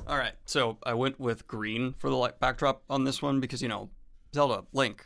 All right, so I went with green for the backdrop on this one because, Zelda, Link,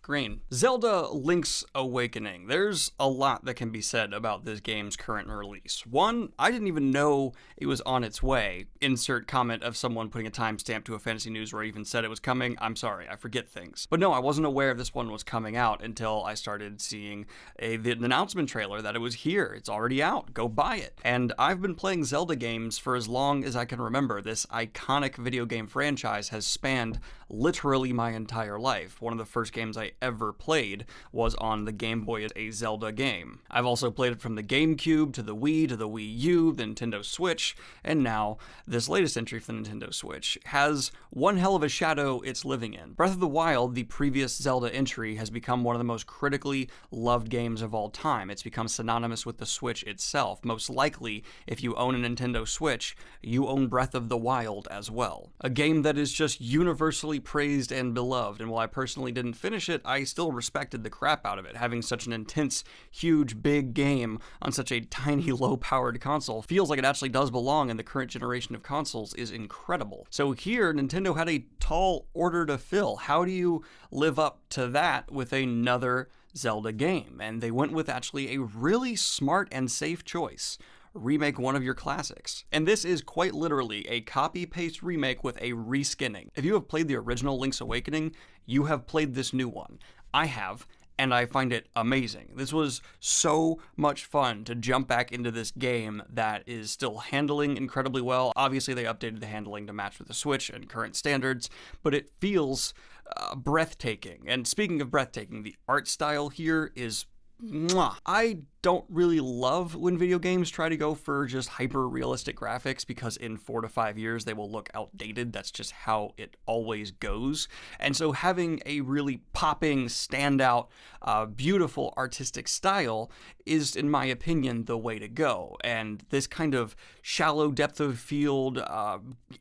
green. Zelda Link's Awakening. There's a lot that can be said about this game's current release. One, I didn't even know it was on its way. Insert comment of someone putting a timestamp to a fantasy news where I even said it was coming. I'm sorry, I forget things. But no, I wasn't aware this one was coming out until I started seeing the announcement trailer that it was here. It's already out. Go buy it. And I've been playing Zelda games for as long as I can remember. This iconic video game franchise has spanned literally my entire life. One of the first games I ever played was on the Game Boy as a Zelda game. I've also played it from the GameCube to the Wii to the Wii U, the Nintendo Switch, and now this latest entry for the Nintendo Switch has one hell of a shadow it's living in. Breath of the Wild, the previous Zelda entry, has become one of the most critically loved games of all time. It's become synonymous with the Switch itself. Most likely, if you own a Nintendo Switch, you own Breath of the Wild as well. A game that is just universally praised and beloved, and while I personally didn't finish it, I still respected the crap out of it. Having such an intense, huge, big game on such a tiny, low-powered console feels like it actually does belong in the current generation of consoles is incredible. So here, Nintendo had a tall order to fill. How do you live up to that with another Zelda game? And they went with actually a really smart and safe choice. Remake one of your classics. And this is quite literally a copy-paste remake with a reskinning. If you have played the original Link's Awakening, you have played this new one. I have, and I find it amazing. This was so much fun to jump back into this game that is still handling incredibly well. Obviously, they updated the handling to match with the Switch and current standards, but it feels breathtaking. And speaking of breathtaking, the art style here is mwah. I don't really love when video games try to go for just hyper-realistic graphics because in 4 to 5 years they will look outdated. That's just how it always goes. And so having a really popping, standout, beautiful artistic style is, in my opinion, the way to go. And this kind of shallow depth of field,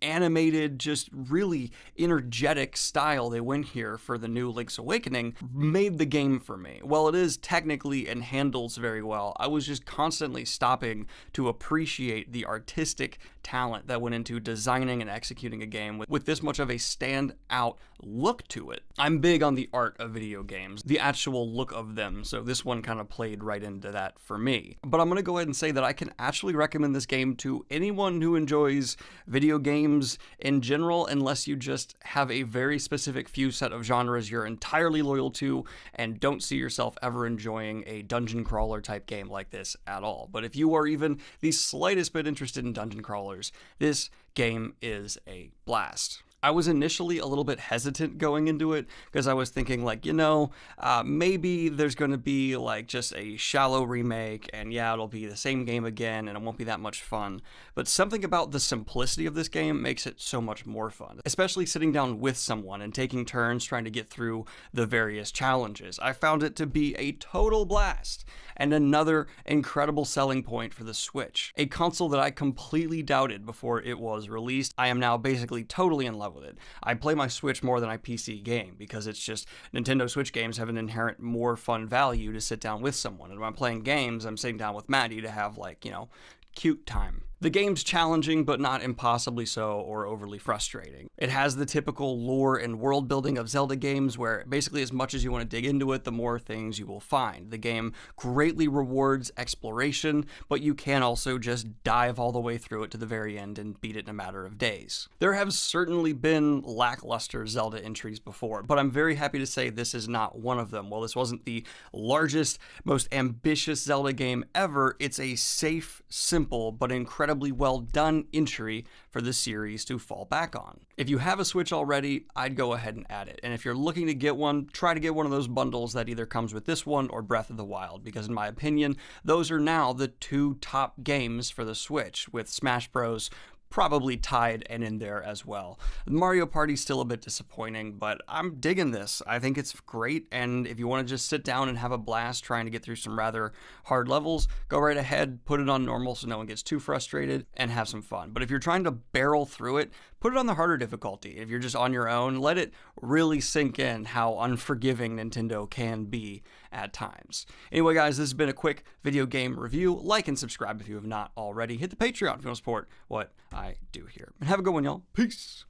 animated, just really energetic style they went here for the new Link's Awakening made the game for me. While it is technically and handles very well, I was just constantly stopping to appreciate the artistic talent that went into designing and executing a game with this much of a standout look to it. I'm big on the art of video games, the actual look of them, so this one kind of played right into that for me. But I'm going to go ahead and say that I can actually recommend this game to anyone who enjoys video games in general, unless you just have a very specific few set of genres you're entirely loyal to and don't see yourself ever enjoying a dungeon crawler type game like this at all. But if you are even the slightest bit interested in dungeon crawlers, this game is a blast. I was initially a little bit hesitant going into it because I was thinking maybe there's going to be like just a shallow remake and yeah, it'll be the same game again and it won't be that much fun. But something about the simplicity of this game makes it so much more fun, especially sitting down with someone and taking turns trying to get through the various challenges. I found it to be a total blast and another incredible selling point for the Switch. A console that I completely doubted before it was released. I am now basically totally in love with it. I play my Switch more than I PC game because it's just Nintendo Switch games have an inherent more fun value to sit down with someone. And when I'm playing games, I'm sitting down with Maddie to have cute time. The game's challenging, but not impossibly so or overly frustrating. It has the typical lore and world building of Zelda games where basically as much as you want to dig into it, the more things you will find. The game greatly rewards exploration, but you can also just dive all the way through it to the very end and beat it in a matter of days. There have certainly been lackluster Zelda entries before, but I'm very happy to say this is not one of them. While this wasn't the largest, most ambitious Zelda game ever, it's a safe, simple, but incredibly well done entry for the series to fall back on. If you have a Switch already, I'd go ahead and add it. And if you're looking to get one, try to get one of those bundles that either comes with this one or Breath of the Wild, because in my opinion, those are now the two top games for the Switch, with Smash Bros. Probably tied and in there as well. Mario Party's still a bit disappointing, but I'm digging this. I think it's great, and if you want to just sit down and have a blast trying to get through some rather hard levels, go right ahead, put it on normal so no one gets too frustrated, and have some fun. But if you're trying to barrel through it, put it on the harder difficulty. If you're just on your own, let it really sink in how unforgiving Nintendo can be at times. Anyway, guys, this has been a quick video game review. Like and subscribe if you have not already. Hit the Patreon if you want to support what I do here. And have a good one, y'all. Peace.